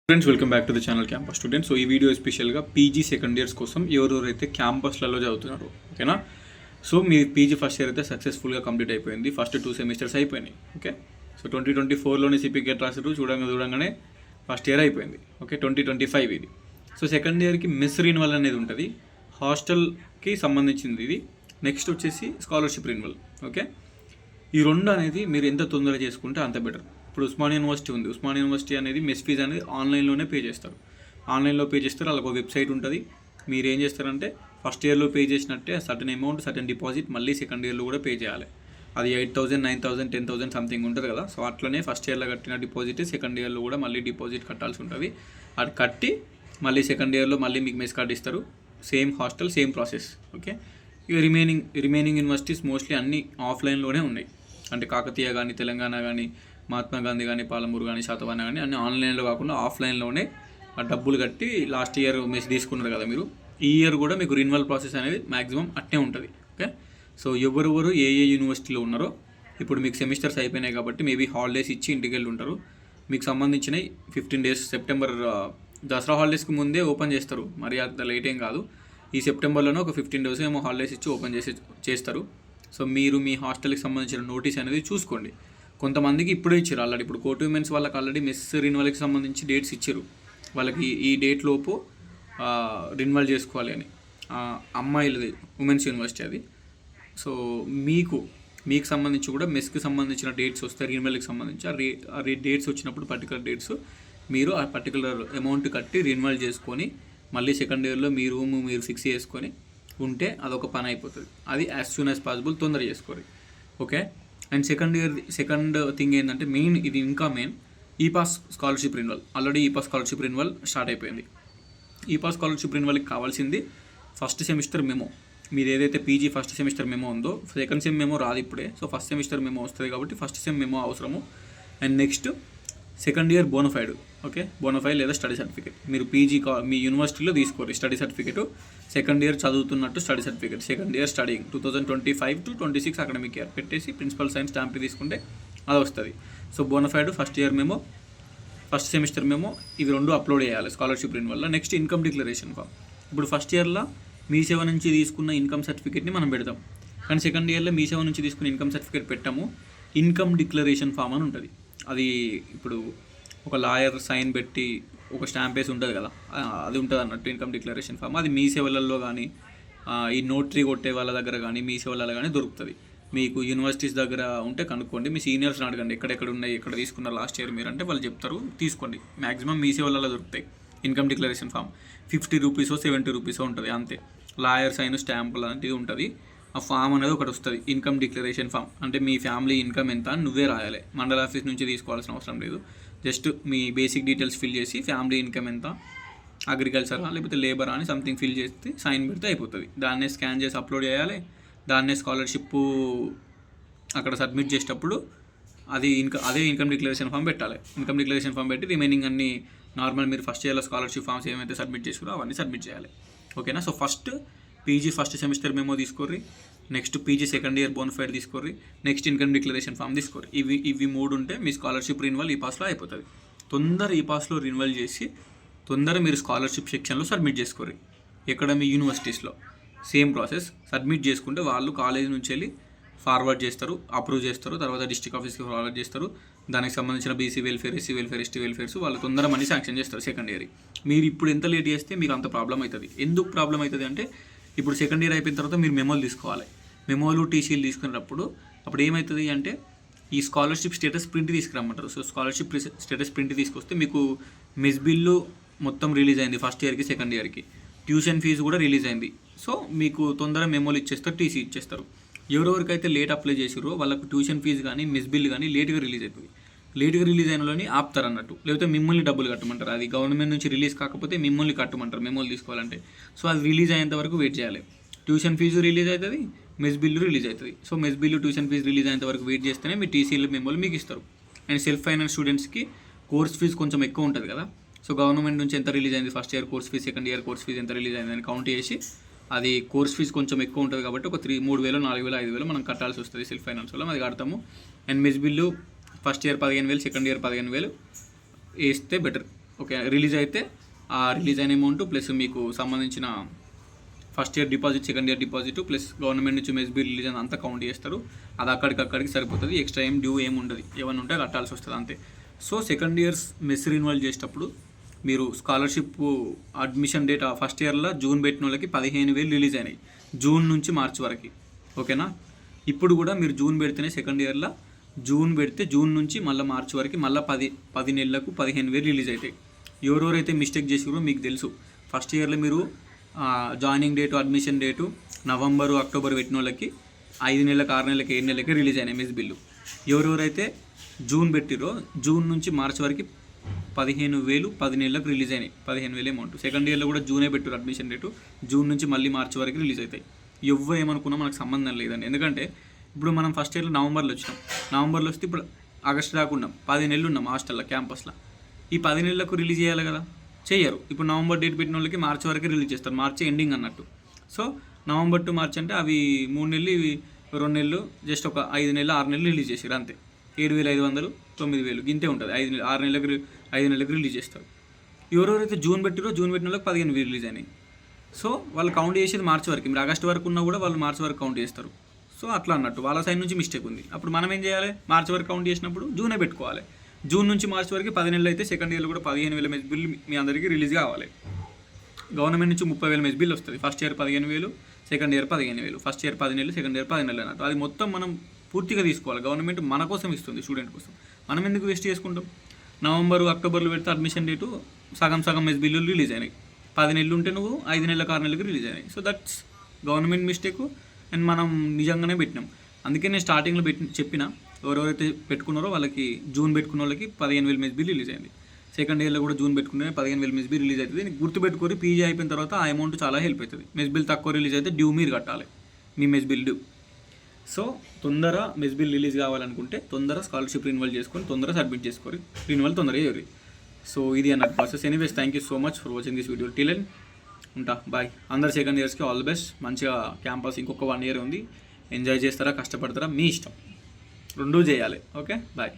Friends welcome back to the channel campus students. So ఈ video స్పెషల్గా PG second years కోసం ఎవరెవరైతే క్యాంపస్లలో చదువుతున్నారు, ఓకేనా. సో మీ పీజీ ఫస్ట్ ఇయర్ అయితే సక్సెస్ఫుల్గా కంప్లీట్ అయిపోయింది. ఫస్ట్ 2 సెమిస్టర్స్ అయిపోయినాయి, ఓకే. సో 2024లోనే సిపికేట్ రాసారు, చూడంగానే ఫస్ట్ ఇయర్ అయిపోయింది, ఓకే. 2025 ఇది. సో సెకండ్ ఇయర్కి మిస్ రిన్వల్ అనేది ఉంటుంది, హాస్టల్కి సంబంధించింది ఇది. నెక్స్ట్ వచ్చేసి స్కాలర్షిప్ రిన్వల్, ఓకే. ఈ రెండు అనేది మీరు ఎంత తొందరగా చేసుకుంటే అంత బెటర్. ఇప్పుడు ఉస్మానియా యూనివర్సిటీ ఉంది, ఉస్మానియా యూనివర్సిటీ అనేది మెస్ ఫీజ్ అనేది ఆన్లైన్లోనే పే చేస్తారు. ఆన్లైన్లో పే చేస్తారు, వాళ్ళకు వెబ్సైట్ ఉంటుంది. మీరు ఏం చేస్తారంటే ఫస్ట్ ఇయర్లో పే చేసినట్టే సర్టన్ అమౌంట్, సర్టన్ డిపాజిట్ మళ్ళీ సెకండ్ ఇయర్లో కూడా పే చేయాలి. అది 8,000, 9,000, 10,000 సంథింగ్ ఉంటుంది కదా. సో అట్లనే ఫస్ట్ ఇయర్లో కట్టిన డిపాజిట్ సెకండ్ ఇయర్లో కూడా మళ్ళీ డిపాజిట్ కట్టాల్సి ఉంటుంది. అది కట్టి మళ్ళీ సెకండ్ ఇయర్లో మళ్ళీ మీకు మెస్ కార్డ్ ఇస్తారు. Same hostel, same process, okay. ఇక రిమైనింగ్ యూనివర్సిటీస్ మోస్ట్లీ అన్నీ ఆఫ్లైన్లోనే ఉన్నాయి. అంటే కాకతీయ కానీ, తెలంగాణ కానీ, మహాత్మా గాంధీ కానీ, పాలమూరు కానీ, శాతవాహన కానీ అన్నీ ఆన్లైన్లో కాకుండా ఆఫ్లైన్లోనే డబ్బులు కట్టి లాస్ట్ ఇయర్ మెస్ తీసుకున్నారు కదా మీరు. ఈ ఇయర్ కూడా మీకు రిన్యువల్ ప్రాసెస్ అనేది మ్యాక్సిమం అట్నే ఉంటుంది, ఓకే. సో ఎవరెవరు ఏ యూనివర్సిటీలో ఉన్నారో ఇప్పుడు మీకు సెమిస్టర్స్ అయిపోయినాయి కాబట్టి మేబీ హాలిడేస్ ఇచ్చి ఇంటికి వెళ్ళి ఉంటారు. మీకు సంబంధించినవి 15 days సెప్టెంబర్ దసరా హాలిడేస్కి ముందే ఓపెన్ చేస్తారు, మరి అంత లేట్ ఏం కాదు. ఈ సెప్టెంబర్లోనే ఒక 15 days ఏమో హాలిడేస్ ఇచ్చి ఓపెన్ చేస్తారు. సో మీరు మీ హాస్టల్కి సంబంధించిన నోటీస్ అనేది చూసుకోండి. కొంతమందికి ఇప్పుడే ఇచ్చారు ఆల్రెడీ. ఇప్పుడు కోర్టు ఉమెన్స్ వాళ్ళకి ఆల్రెడీ మెస్ రిన్యువల్కి సంబంధించి డేట్స్ ఇచ్చారు. వాళ్ళకి ఈ డేట్ లోపు రిన్యువల్ చేసుకోవాలి అని. అమ్మాయిలది ఉమెన్స్ యూనివర్సిటీ అది. సో మీకు సంబంధించి కూడా మెస్కి సంబంధించిన డేట్స్ వస్తాయి, రిన్యువల్కి సంబంధించి. ఆ డేట్స్ వచ్చినప్పుడు పర్టికులర్ డేట్స్ మీరు ఆ పర్టికులర్ అమౌంట్ కట్టి రిన్యువల్ చేసుకొని మళ్ళీ సెకండ్ ఇయర్లో మీ రూమ్ మీరు ఫిక్స్ చేసుకొని ఉంటే అదొక పని అయిపోతుంది. అది యాజ్ సూన్ యాజ్ పాసిబుల్ తొందర చేసుకోవాలి, ఓకే. అండ్ సెకండ్ థింగ్ ఏంటంటే ఇది ఇంకా main ePASS scholarship renewal. Already ePASS scholarship renewal start అయిపోయింది. ఈపాస్ స్కాలర్షిప్ రిన్యువల్కి కావాల్సింది ఫస్ట్ సెమిస్టర్ మెమో. మీరు ఏదైతే పీజీ ఫస్ట్ సెమిస్టర్ మెమో ఉందో, సెకండ్ సెమ్ మెమో రాదు ఇప్పుడే. సో ఫస్ట్ సెమిస్టర్ మెమో వస్తుంది కాబట్టి ఫస్ట్ సెమ్ మెమో అవసరము. And next second year bonafide, okay. Bonafide లేదా స్టడీ సర్టిఫికేట్ మీరు మీ యూనివర్సిటీలో తీసుకోరు. స్టడీ సర్టిఫికేట్ సెకండ్ ఇయర్ చదువుతున్నట్టు study certificate, second year studying 2025 to 26 academic year పెట్టేసి ప్రిన్సిపల్ సైన్స్ స్టాంప్ తీసుకుంటే అది వస్తుంది. So bonafide, first year memo, first semester memo, ఇవి రెండు అప్లోడ్ చేయాలి scholarship renewal. Next income declaration form. ఇప్పుడు ఫస్ట్ ఇయర్లో మీ సేవ నుంచి తీసుకున్న ఇన్కమ్ సర్టిఫికేట్ని మనం పెడతాం, కానీ సెకండ్ ఇయర్లో మీ సేవ నుంచి తీసుకున్న ఇన్కమ్ సర్టిఫికేట్ పెట్టాము. ఇన్కమ్ డిక్లరేషన్ ఫామ్ అని ఉంటుంది. అది ఇప్పుడు ఒక లాయర్ సైన్ పెట్టి ఒక స్టాంప్ వేసి ఉంటుంది కదా, అది ఉంటుంది అన్నట్టు ఇన్కమ్ డిక్లరేషన్ ఫామ్. అది మీ సేవలలో కానీ, ఈ నోటరీ కొట్టే వాళ్ళ దగ్గర కానీ, మీ సేవలలో కానీ దొరుకుతుంది. మీకు యూనివర్సిటీస్ దగ్గర ఉంటే కనుక్కోండి, మీ సీనియర్స్ని అడగండి ఎక్కడెక్కడ ఉన్నాయి, ఎక్కడ తీసుకున్నారు లాస్ట్ ఇయర్ మీరు అంటే వాళ్ళు చెప్తారు, తీసుకోండి. మ్యాక్సిమం మీ సేవలలో దొరుకుతాయి. ఇన్కమ్ డిక్లరేషన్ ఫామ్ 50 రూపీసో 70 రూపీసో ఉంటుంది అంతే. లాయర్ సైన్ స్టాంప్ లాంటిది ఉంటుంది. ఆ ఫామ్ అనేది ఒకటి వస్తుంది, ఇన్కమ్ డిక్లరేషన్ ఫామ్. అంటే మీ ఫ్యామిలీ ఇన్కమ్ ఎంత అని నువ్వే రాయాలి, మండల ఆఫీస్ నుంచి తీసుకోవాల్సిన అవసరం లేదు. జస్ట్ మీ బేసిక్ డీటెయిల్స్ ఫిల్ చేసి ఫ్యామిలీ ఇన్కమ్ ఎంత, అగ్రికల్చరా లేకపోతే లేబరా అని సంథింగ్ ఫిల్ చేస్తే సైన్ పెడితే అయిపోతుంది. దాన్నే స్కాన్ చేసి అప్లోడ్ చేయాలి. దాన్నే స్కాలర్షిప్ అక్కడ సబ్మిట్ చేసేటప్పుడు అదే ఇన్కమ్ డిక్లరేషన్ ఫామ్ పెట్టాలి. ఇన్కమ్ డిక్లరేషన్ ఫామ్ పెట్టి రిమైనింగ్ అన్ని నార్మల్ మీరు ఫస్ట్ ఇయర్లో స్కాలర్షిప్ ఫామ్స్ ఏమైతే సబ్మిట్ చేసారో అవన్నీ సబ్మిట్ చేయాలి, ఓకేనా. So first PG first semester memo తీసుకోర్రి, next PG second year bonafide తీసుకోర్రి, నెక్స్ట్ ఇన్కమ్ డిక్లరేషన్ ఫామ్ తీసుకోర్రి. ఇవి 3 ఉంటే మీ స్కాలర్షిప్ రిన్యువల్ ఈ పాస్లో అయిపోతుంది. తొందర ఈ పాస్లో రిన్యువల్ చేసి తొందర మీరు స్కాలర్షిప్ సెక్షన్లో సబ్మిట్ చేసుకోర్రి. ఎక్కడ మీ యూనివర్సిటీస్లో సేమ్ ప్రాసెస్ సబ్మిట్ చేసుకుంటే వాళ్ళు కాలేజ్ నుంచి వెళ్ళి ఫార్వర్డ్ చేస్తారు, అప్రూవ్ చేస్తారు, తర్వాత డిస్ట్రిక్ట్ ఆఫీస్కి ఫార్వర్డ్ చేస్తారు. దానికి సంబంధించిన BC welfare, SC welfare, ST welfares వాళ్ళు తొందర మనీ శాంక్షన్ చేస్తారు సెకండ్ ఇయర్. మీరు ఇప్పుడు ఎంత లేట్ చేస్తే మీకు అంత ప్రాబ్లం అవుతుంది. ఎందుకు ప్రాబ్లం అవుతుంది అంటే ఇప్పుడు సెకండ్ ఇయర్ అయిపోయిన తర్వాత మీరు మెమోలు తీసుకోవాలి. మెమోలు టీసీలు తీసుకున్నప్పుడు అప్పుడు ఏమవుతుంది అంటే ఈ స్కాలర్షిప్ స్టేటస్ ప్రింట్ తీసుకురమ్మంటారు. సో స్కాలర్షిప్ స్టేటస్ ప్రింట్ తీసుకొస్తే మీకు మెస్ బిల్లు మొత్తం రిలీజ్ అయింది ఫస్ట్ ఇయర్కి, సెకండ్ ఇయర్కి. ట్యూషన్ ఫీజు కూడా రిలీజ్ అయింది. సో మీకు తొందర మెమోలు ఇచ్చేస్తారు, టీసీ ఇచ్చేస్తారు. ఎవరెవరికైతే లేట్ అప్లై చేసారో వాళ్ళకు ట్యూషన్ ఫీజు కానీ మెస్ బిల్ కానీ లేట్గా రిలీజ్ అవుతుంది. లేట్గా రిలీజ్ అయినలోని ఆపుతారు అన్నట్టు, లేకపోతే మిమ్మల్ని డబ్బులు కట్టమంటారు. అది గవర్నమెంట్ నుంచి రిలీజ్ కాకపోతే మిమ్మల్ని కట్టమంటారు మెమోలు తీసుకోవాలంటే. సో అది రిలీజ్ అయ్యేంత వరకు వెయిట్ చేయాలి. ట్యూషన్ ఫీజు రిలీజ్ అవుతుంది, మెస్ బిల్లు రిలీజ్ అవుతుంది. So mess bill, tuition fee release అయ్యేంత వరకు వెయిట్ చేస్తేనే మీ టీసీలు మెమోలు మీకు ఇస్తారు. అండ్ సెల్ఫ్ ఫైనాన్స్ స్టూడెంట్స్కి కోర్స్ ఫీజు కొంచెం ఎక్కువ ఉంటుంది కదా. సో గవర్నమెంట్ నుంచి ఎంత రిలీజ్ అయింది, first year course fee, second year course fee ఎంత రిలీజ్ అయింది అని కౌంట్ చేసి అది కోర్స్ ఫీజు కొంచెం ఎక్కువ ఉంటుంది కాబట్టి ఒక 3,000, 4,000, 5,000 మనం కట్టాల్సి వస్తుంది సెల్ఫ్ ఫైనాన్స్ వల్ల. అది కడతాము. And mess bill first year 15,000, second year 15,000 వేస్తే బెటర్. ఓకే, రిలీజ్ అయితే ఆ రిలీజ్ అయిన అమౌంట్ ప్లస్ మీకు సంబంధించిన first year deposit, second year deposit plus government నుంచి మెస్ బిల్ రిలీజ్ అని అంతా కౌంట్ చేస్తారు. అది అక్కడికి సరిపోతుంది. ఎక్స్ట్రా ఏం డ్యూ ఏమి ఉండదు, ఏమైనా ఉంటే కట్టాల్సి వస్తుంది అంతే. So second years mess renewal చేసేటప్పుడు మీరు స్కాలర్షిప్ అడ్మిషన్ డేట్ ఫస్ట్ ఇయర్లో జూన్ పెట్టిన వాళ్ళకి 15,000 రిలీజ్ అయినాయి, జూన్ నుంచి మార్చి వరకు. ఓకేనా, ఇప్పుడు కూడా మీరు జూన్ పెడితేనే సెకండ్ ఇయర్లో జూన్ పెడితే జూన్ నుంచి మళ్ళీ మార్చి వరకు మళ్ళీ 10 నెలలకు 15,000 రిలీజ్ అవుతాయి. ఎవరెవరైతే మిస్టేక్ చేసారో మీకు తెలుసు. ఫస్ట్ ఇయర్లో మీరు joining date, admission date November, October పెట్టిన వాళ్ళకి 5 నెలలకు, 6 నెలలకు, 7 నెలలకి రిలీజ్ అయినాయి మెస్ బిల్లు. ఎవరెవరైతే జూన్ పెట్టిరో జూన్ నుంచి మార్చి వరకు 15,000 10 నెలలకు రిలీజ్ అయినాయి, 15,000 అమౌంట్. సెకండ్ ఇయర్లో కూడా జూనే పెట్టారు అడ్మిషన్ డేటు, జూన్ నుంచి మళ్ళీ మార్చి వరకు రిలీజ్ అవుతాయి. ఎవరు ఏమనుకున్నా మనకు సంబంధం లేదండి. ఎందుకంటే ఇప్పుడు మనం ఫస్ట్ ఇయర్లో నవంబర్లో వచ్చినాం, నవంబర్లో వస్తే ఇప్పుడు ఆగస్టు దాకా ఉన్నాం, 10 నెలలు ఉన్నాం హాస్టల్లో క్యాంపస్లో. ఈ 10 నెలలకు రిలీజ్ చేయాలి కదా, చేయరు. ఇప్పుడు నవంబర్ డేట్ పెట్టిన వాళ్ళకి మార్చి వరకు రిలీజ్ చేస్తారు, మార్చి ఎండింగ్ అన్నట్టు. సో నవంబర్ టు మార్చి అంటే అవి 3 నెలలు, ఇవి 2 నెలలు, జస్ట్ ఒక 5 నెలలు 6 నెలలు రిలీజ్ చేసారు అంతే. 7,500 9,000 గింతే ఉంటుంది. 5 నెలలకు రిలీజ్ చేస్తారు. ఎవరెవరైతే జూన్ పెట్టిరో జూన్ పెట్టిన వాళ్ళకి 15,000 రిలీజ్ అయినాయి. సో వాళ్ళు కౌంట్ చేసేది మార్చి వరకు. మీరు ఆగస్టు వరకు ఉన్నా కూడా వాళ్ళు మార్చి వరకు కౌంట్ చేస్తారు. సో అట్లా అన్నట్టు వాళ్ళ సైడ్ నుంచి మిస్టేక్ ఉంది. అప్పుడు మనం ఏం చేయాలి, మార్చి వరకు కౌంట్ చేసినప్పుడు జూనే పెట్టుకోవాలి. జూన్ నుంచి మార్చి వరకు 10 నెలలు అయితే సెకండ్ ఇయర్లో కూడా 15,000 మెస్ బిల్ మీ అందరికీ రిలీజ్ కావాలి. గవర్నమెంట్ నుంచి 30,000 మెస్ బిల్ వస్తుంది. First year 15,000, second year 15,000, first year 10 నెలలు, సెకండ్ ఇయర్ 10 నెలలు అన్నట్టు. అది మొత్తం మనం పూర్తిగా తీసుకోవాలి. గవర్నమెంట్ మన కోసం ఇస్తుంది, స్టూడెంట్ కోసం. మనం ఎందుకు వేస్ట్ చేసుకుంటాం? నవంబరు, అక్టోబర్లో పెడితే అడ్మిషన్ డేటు సగం మెస్ బిల్లు రిలీజ్ అయినాయి. 10 నెలలు ఉంటే నువ్వు 5 నెలలకు 6 నెలలకు రిలీజ్ అయినాయి. So that's government mistake and మనం నిజంగానే పెట్టినాం. అందుకే నేను స్టార్టింగ్లో చెప్పిన ఎవరెవరైతే పెట్టుకున్నారో వాళ్ళకి జూన్ పెట్టుకున్న వాళ్ళకి 15,000 మెస్ బిల్ రిలీజ్ అయింది. సెకండ్ ఇయర్లో కూడా జూన్ పెట్టుకునే 15,000 మెస్ బిల్ రిలీజ్ అవుతుంది. గుర్తుపెట్టుకొని పీజీ అయిపోయిన తర్వాత ఆ అమౌంట్ చాలా హెల్ప్ అవుతుంది. మెస్ బిల్ తక్కువ రిలీజ్ అయితే డ్యూ మీరు కట్టాలి, మీ మెస్ బిల్ డ్యూ. సో తొందర మెస్ బిల్ రిలీజ్ కావాలనుకుంటే తొందర స్కాలర్షిప్ రిన్యువల్ చేసుకొని తొందర సబ్మిట్ చేసుకోరు, రిన్యువల్ తొందరగా చేయరు. సో ఇది అన్నట్టు process. Anyways thank you so much for watching this video. Till ఉంటా, బాయ్. అందరు సెకండ్ ఇయర్స్కి ఆల్ ది బెస్ట్. మంచిగా క్యాంపస్ ఇంకొక 1 ఇయర్ ఉంది, ఎంజాయ్ చేస్తారా, కష్టపడతారా, మీ ఇష్టం. రెండూ చేయాలి. Okay, bye.